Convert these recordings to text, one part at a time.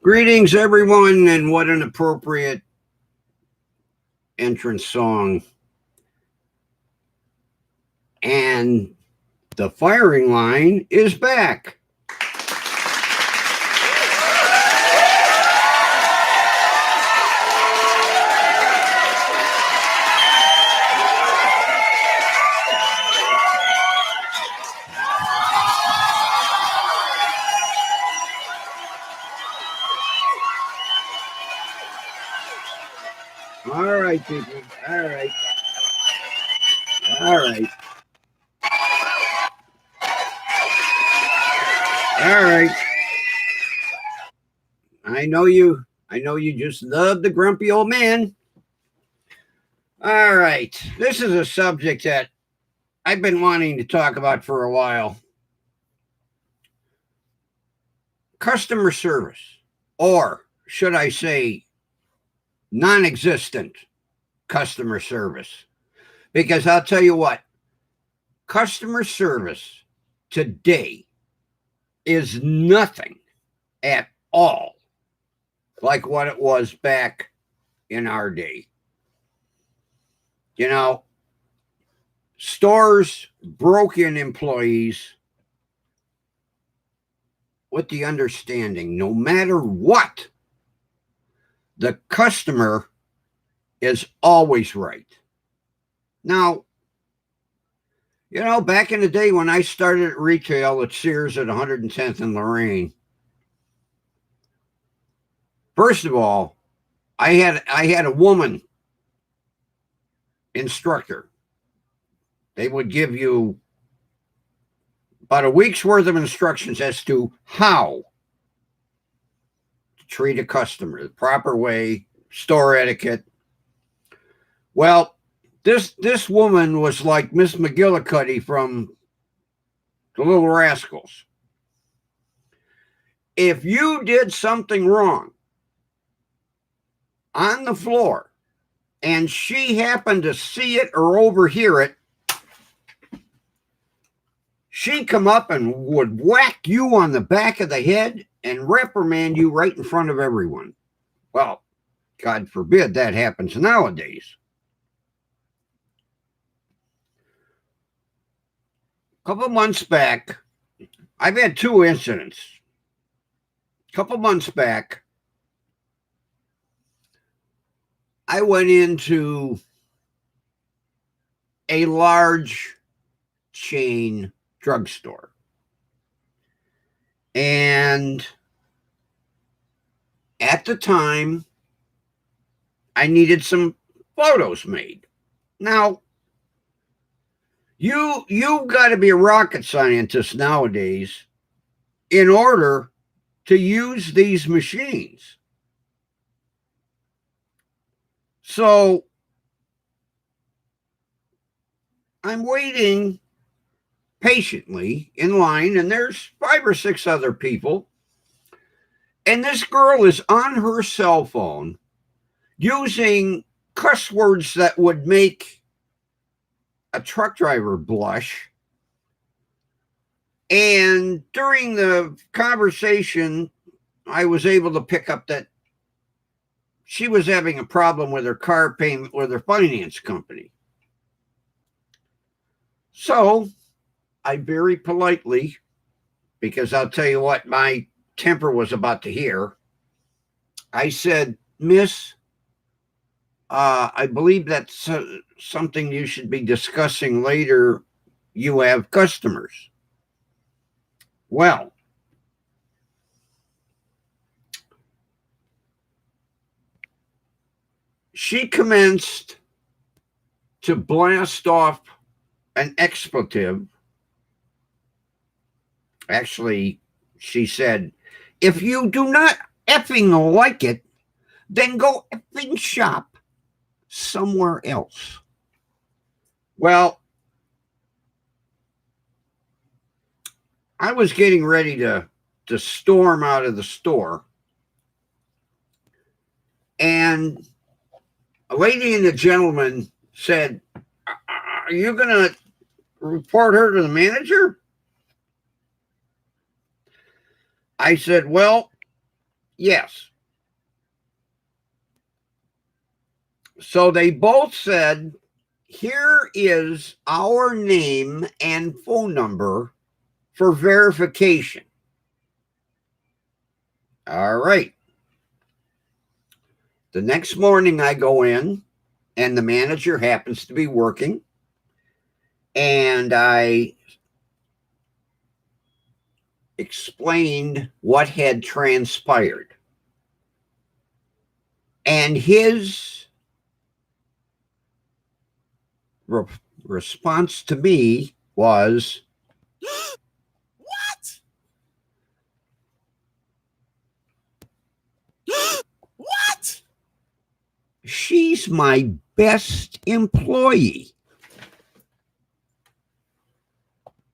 Greetings, everyone, and what an appropriate entrance song. And the firing line is back. All right, people. All right. All right. All right. I know you just love the grumpy old man. All right. This is a subject that I've been wanting to talk about for a while. Customer service, or should I say non-existent customer service. Because I'll tell you what, customer service today is nothing at all like what it was back in our day. You know, stores broke in employees with the understanding, no matter what, the customer is always right. Now, you know, back in the day when I started at retail at Sears at 110th and Lorraine, first of all, I had a woman instructor. They would give you about a week's worth of instructions as to how to treat a customer, the proper way, store etiquette. Well, this woman was like Miss McGillicuddy from The Little Rascals. If you did something wrong on the floor and she happened to see it or overhear it, she'd come up and would whack you on the back of the head and reprimand you right in front of everyone. Well, God forbid that happens nowadays. A couple months back, I've had two incidents. A couple months back, I went into a large chain drugstore. And at the time, I needed some photos made. Now, you got to be a rocket scientist nowadays in order to use these machines. So I'm waiting patiently in line, and there's 5 or 6 other people. And this girl is on her cell phone using cuss words that would make a truck driver blush. And during the conversation, I was able to pick up that she was having a problem with her car payment with her finance company. So I very politely, because I'll tell you what my temper was about to hear, I said, "Miss, I believe that's something you should be discussing later. You have customers." Well, she commenced to blast off an expletive. Actually, she said, if you do not effing like it, then go effing shop somewhere else. Well, I was getting ready to storm out of the store, and a lady and a gentleman said, are you going to report her to the manager? I said, well, yes. So they both said, here is our name and phone number for verification. All right. The next morning I go in, and the manager happens to be working, and I explained what had transpired. And his response to me was, What? What? she's my best employee.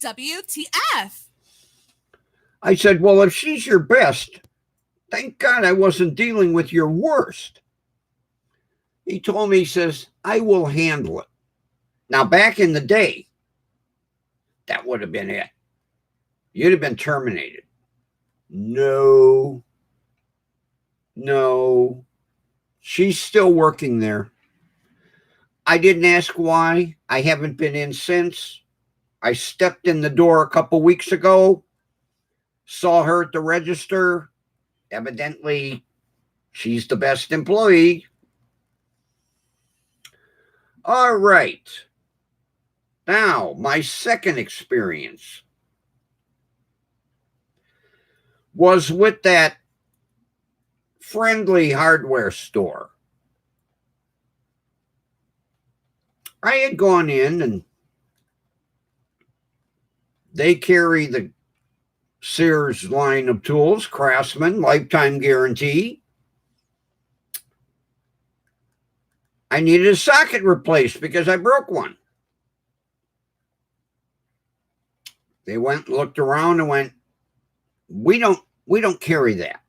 WTF? I said, well, if she's your best, thank God I wasn't dealing with your worst. He told me, he says, I will handle it. Now, back in the day, that would have been it. You'd have been terminated. No. She's still working there. I didn't ask why. I haven't been in since. I stepped in the door a couple weeks ago, saw her at the register. Evidently, she's the best employee. All right. Now, my second experience was with that friendly hardware store. I had gone in, and they carry the Sears line of tools, Craftsman, lifetime guarantee. I needed a socket replaced because I broke one. They went and looked around and went, we don't carry that.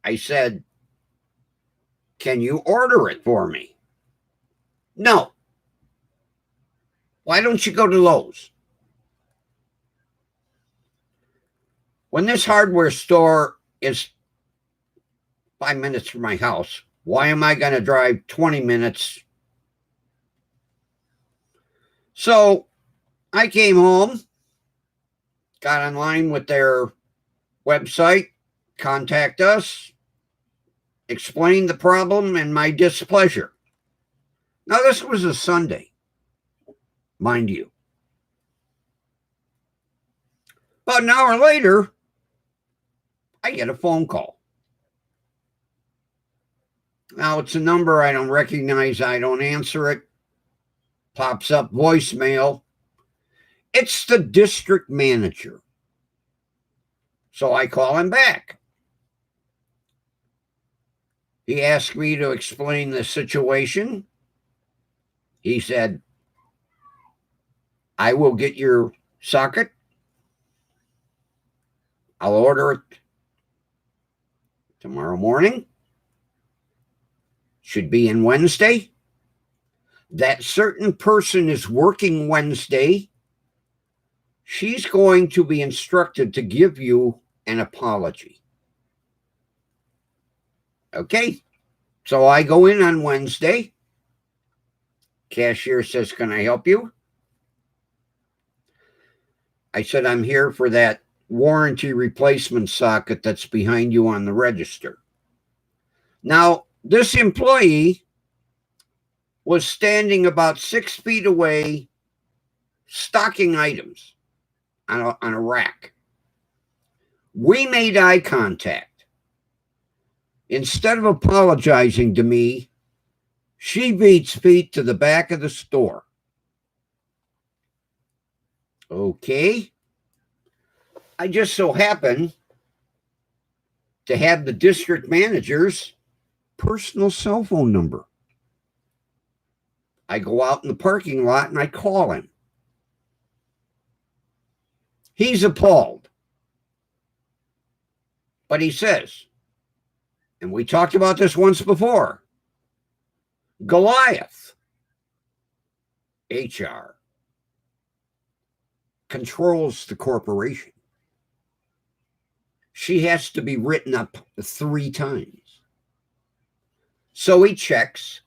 I said, can you order it for me? No. Why don't you go to Lowe's? When this hardware store is 5 minutes from my house, why am I going to drive 20 minutes? So I came home, got online with their website, contact us, explained the problem and my displeasure. Now, this was a Sunday, mind you. About an hour later, I get a phone call. Now, it's a number I don't recognize. I don't answer it. Pops up voicemail. It's the district manager. So I call him back. He asked me to explain the situation. He said, I will get your socket. I'll order it tomorrow morning. Should be in Wednesday. That certain person is working Wednesday. She's going to be instructed to give you an apology. Okay. So I go in on Wednesday. Cashier says, can I help you? I said, I'm here for that warranty replacement socket that's behind you on the register. Now, this employee was standing about 6 feet away, stocking items on a rack. We made eye contact. Instead of apologizing to me, she beats feet to the back of the store. Okay. I just so happen to have the district manager's personal cell phone number. I go out in the parking lot and I call him. He's appalled. But he says, and we talked about this once before, Goliath, HR, controls the corporation. She has to be written up 3 times. So he checks,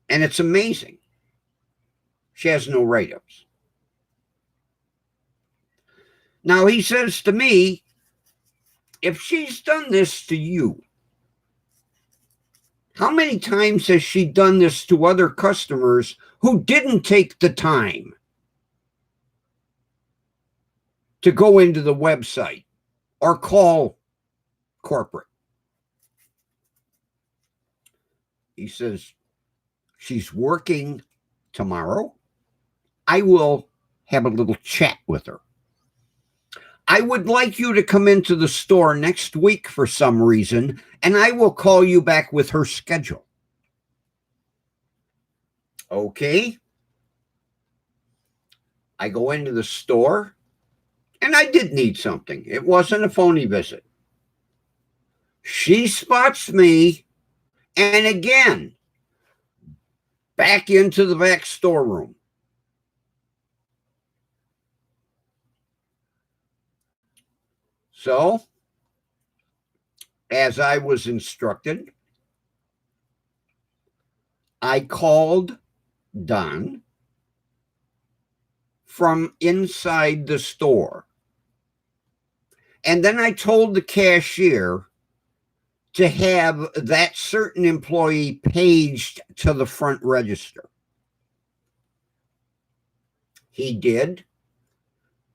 and it's amazing. She has no write-ups. Now he says to me, if she's done this to you, how many times has she done this to other customers who didn't take the time to go into the website or call corporate? He says, she's working tomorrow. I will have a little chat with her. I would like you to come into the store next week for some reason, and I will call you back with her schedule. Okay. I go into the store, and I did need something. It wasn't a phony visit. She spots me, and again, back into the back storeroom. So, as I was instructed, I called Don from inside the store. And then I told the cashier to have that certain employee paged to the front register. He did.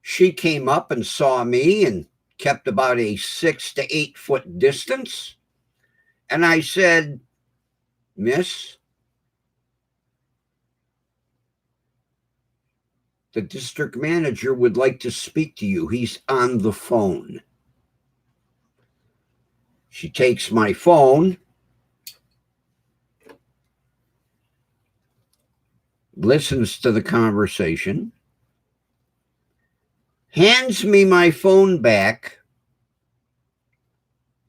She came up and saw me and kept about a 6 to 8 foot distance. And I said, Miss, the district manager would like to speak to you. He's on the phone. She takes my phone, listens to the conversation, hands me my phone back,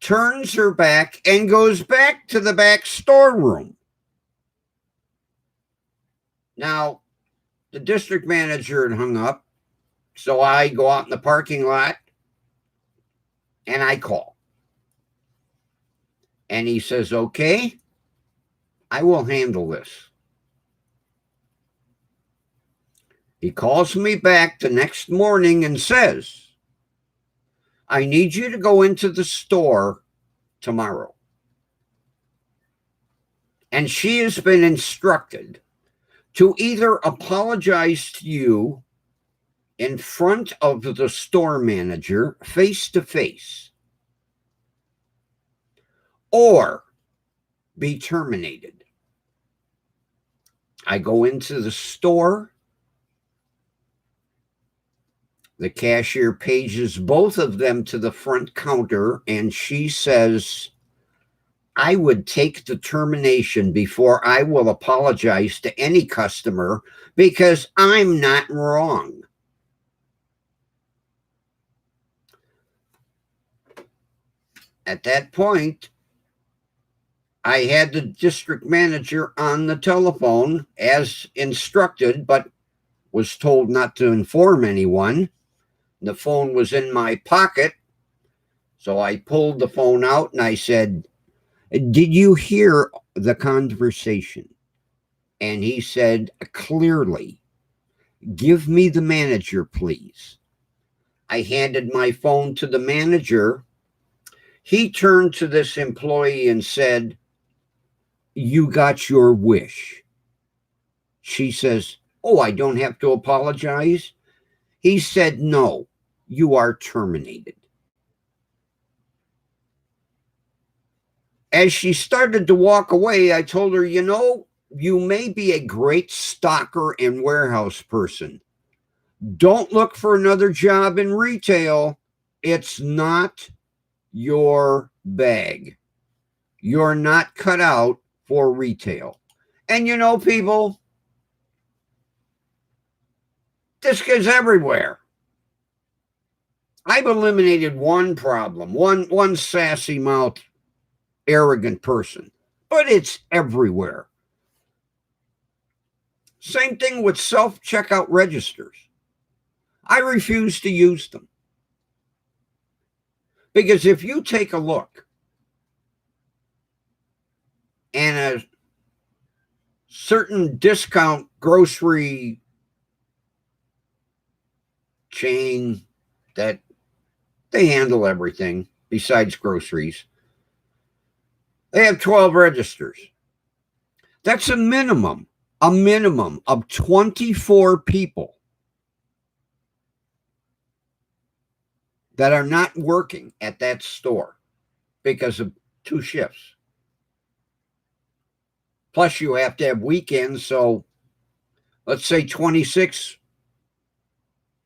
turns her back, and goes back to the back storeroom. Now, the district manager had hung up, so I go out in the parking lot and I call. And he says, okay, I will handle this. He calls me back the next morning and says, I need you to go into the store tomorrow. And she has been instructed to either apologize to you in front of the store manager face to face, or be terminated. I go into the store. The cashier pages both of them to the front counter, and she says, I would take the termination before I will apologize to any customer because I'm not wrong. At that point, I had the district manager on the telephone as instructed, but was told not to inform anyone. The phone was in my pocket, so I pulled the phone out and I said, did you hear the conversation? And he said, clearly, give me the manager, please. I handed my phone to the manager. He turned to this employee and said, you got your wish. She says, oh, I don't have to apologize. He said, no, you are terminated. As she started to walk away, I told her, you know, you may be a great stocker and warehouse person. Don't look for another job in retail. It's not your bag. You're not cut out for retail. And you know, people, this is everywhere. I've eliminated one problem, one sassy mouth, arrogant person, but it's everywhere. Same thing with self-checkout registers. I refuse to use them. Because if you take a look and a certain discount grocery chain that they handle everything besides groceries, they have 12 registers. That's a minimum of 24 people that are not working at that store because of 2 shifts. Plus, you have to have weekends. So let's say 26,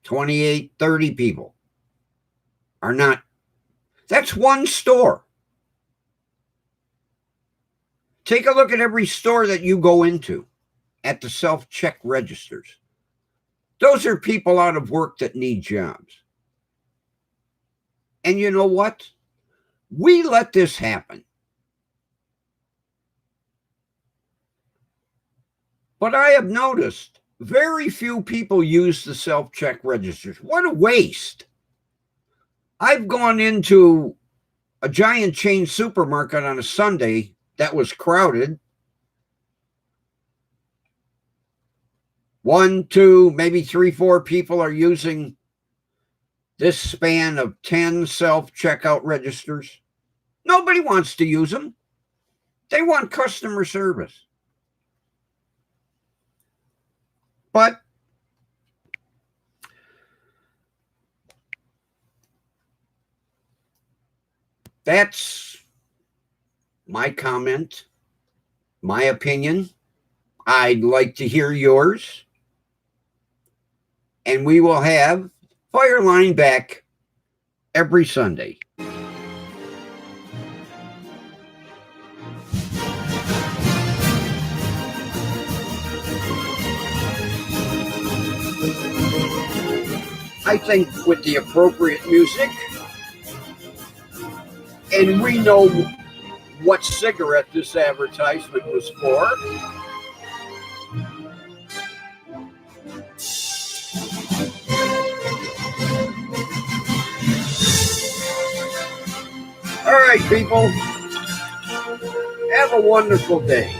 28, 30 people are not. That's one store. Take a look at every store that you go into at the self-check registers. Those are people out of work that need jobs. And you know what? We let this happen. But I have noticed very few people use the self-check registers. What a waste. I've gone into a giant chain supermarket on a Sunday that was crowded. 1, 2, maybe 3, 4 people are using this span of 10 self-checkout registers. Nobody wants to use them. They want customer service. But that's my comment, my opinion. I'd like to hear yours. And we will have Fireline back every Sunday. I think with the appropriate music, and we know what cigarette this advertisement was for. All right, people, have a wonderful day.